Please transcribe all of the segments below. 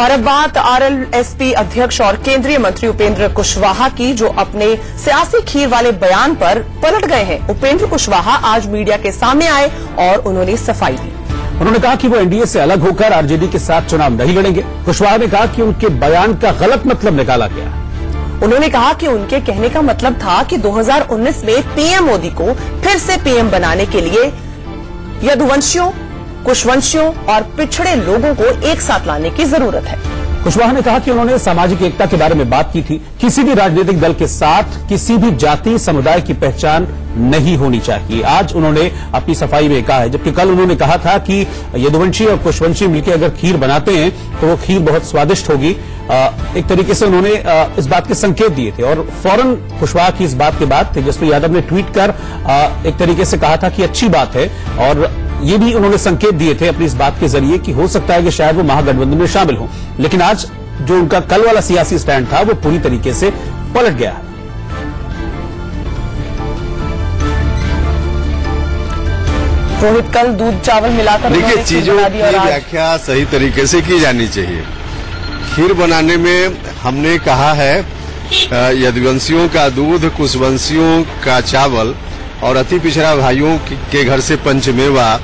और अब बात आरएलएसपी अध्यक्ष और केंद्रीय मंत्री उपेंद्र कुशवाहा की, जो अपने सियासी खीर वाले बयान पर पलट गए हैं। उपेंद्र कुशवाहा आज मीडिया के सामने आए और उन्होंने सफाई दी। उन्होंने कहा कि वो एनडीए से अलग होकर आरजेडी के साथ चुनाव नहीं लड़ेंगे। कुशवाहा ने कहा कि उनके बयान का गलत मतलब निकाला गया। उन्होंने कहा कि उनके कहने का मतलब था कि 2019 में पीएम मोदी को फिर से पीएम बनाने के लिए यदुवंशियों, कुशवंशियों और पिछड़े लोगों को एक साथ लाने की जरूरत है। कुशवाहा ने कहा कि उन्होंने सामाजिक एकता के बारे में बात की थी। किसी भी राजनीतिक दल के साथ किसी भी जाति समुदाय की पहचान नहीं होनी चाहिए। आज उन्होंने अपनी सफाई में कहा है, जबकि कल उन्होंने कहा था कि यदुवंशी और कुशवंशी मिलकर अगर खीर बनाते हैं तो वो खीर बहुत स्वादिष्ट होगी। एक तरीके से उन्होंने इस बात के संकेत दिए थे और फौरन कुशवाहा की इस बात के बाद तेजस्वी यादव ने ट्वीट कर एक तरीके से कहा था कि अच्छी बात है, और ये भी उन्होंने संकेत दिए थे अपनी इस बात के जरिए कि हो सकता है कि शायद वो महागठबंधन में शामिल हों। लेकिन आज जो उनका कल वाला सियासी स्टैंड था वो पूरी तरीके से पलट गया है। रोहित, कल दूध चावल मिलाकर देखिए, चीजों की व्याख्या सही तरीके से की जानी चाहिए। खीर बनाने में हमने कहा है यदुवंशियों का दूध, कुशवंशियों का चावल और अति पिछड़ा भाइयों के घर से पंचमेवा,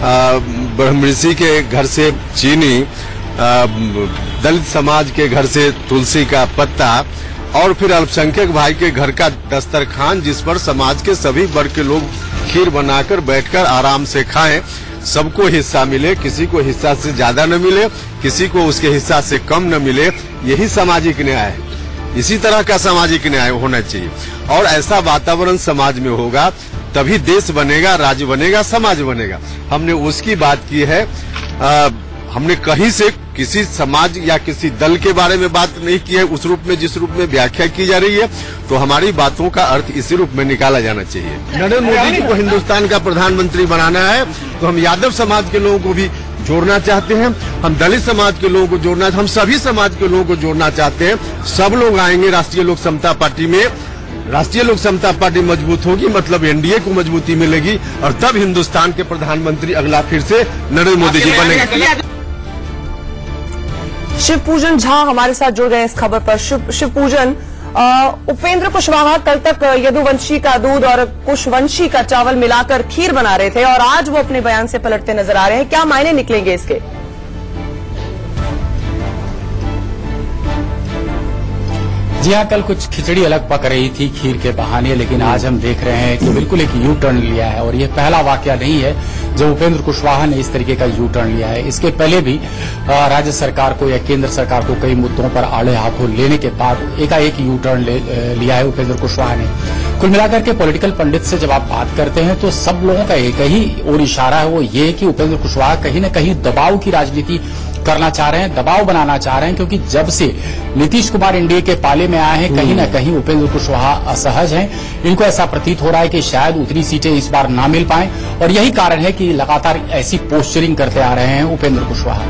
ब्रह्मऋषि के घर से चीनी, दलित समाज के घर से तुलसी का पत्ता और फिर अल्पसंख्यक भाई के घर का दस्तरखान, जिस पर समाज के सभी वर्ग के लोग खीर बनाकर बैठकर आराम से खाएं, सबको हिस्सा मिले, किसी को हिस्सा से ज्यादा न मिले, किसी को उसके हिस्सा से कम न मिले। यही सामाजिक न्याय है। इसी तरह का सामाजिक न्याय होना चाहिए और ऐसा वातावरण समाज में होगा तभी देश बनेगा, राज्य बनेगा, समाज बनेगा। हमने उसकी बात की है। हमने कहीं से किसी समाज या किसी दल के बारे में बात नहीं की है उस रूप में जिस रूप में व्याख्या की जा रही है। तो हमारी बातों का अर्थ इसी रूप में निकाला जाना चाहिए। नरेंद्र मोदी जी को हिंदुस्तान का प्रधानमंत्री बनाना है तो हम यादव समाज के लोगों को भी जोड़ना चाहते हैं, हम दलित समाज के लोगों को जोड़ना, हम सभी समाज के लोगों को जोड़ना चाहते हैं। सब लोग आएंगे राष्ट्रीय लोक समता पार्टी में। राष्ट्रीय लोक समता पार्टी मजबूत होगी, मतलब एनडीए को मजबूती मिलेगी और तब हिंदुस्तान के प्रधानमंत्री अगला फिर से नरेंद्र मोदी जी बनेंगे। शिवपूजन झा हमारे साथ जुड़ गए इस खबर पर। शिवपूजन, उपेंद्र कुशवाहा कल तक यदुवंशी का दूध और कुशवंशी का चावल मिलाकर खीर बना रहे थे और आज वो अपने बयान से पलटते नजर आ रहे हैं। क्या मायने निकलेंगे इसके? जी हाँ, कल कुछ खिचड़ी अलग पक रही थी खीर के बहाने, लेकिन आज हम देख रहे हैं कि बिल्कुल एक यू टर्न लिया है और ये पहला वाकया नहीं है जब उपेंद्र कुशवाहा ने इस तरीके का यू टर्न लिया है। इसके पहले भी राज्य सरकार को या केंद्र सरकार को कई मुद्दों पर आड़े हाथों लेने के बाद एकाएक यू टर्न लिया है उपेंद्र कुशवाहा ने। कुल मिलाकर के पॉलिटिकल पंडित से जब आप बात करते हैं तो सब लोगों का एक ही और इशारा है, वो ये कि उपेंद्र कुशवाहा कहीं न कहीं दबाव की राजनीति करना चाह रहे हैं, दबाव बनाना चाह रहे हैं, क्योंकि जब से नीतीश कुमार एनडीए के पाले में आए हैं कहीं न कहीं उपेंद्र कुशवाहा असहज हैं। इनको ऐसा प्रतीत हो रहा है कि शायद उतनी सीटें इस बार ना मिल पाएं और यही कारण है कि लगातार ऐसी पोस्चरिंग करते आ रहे हैं उपेंद्र कुशवाहा।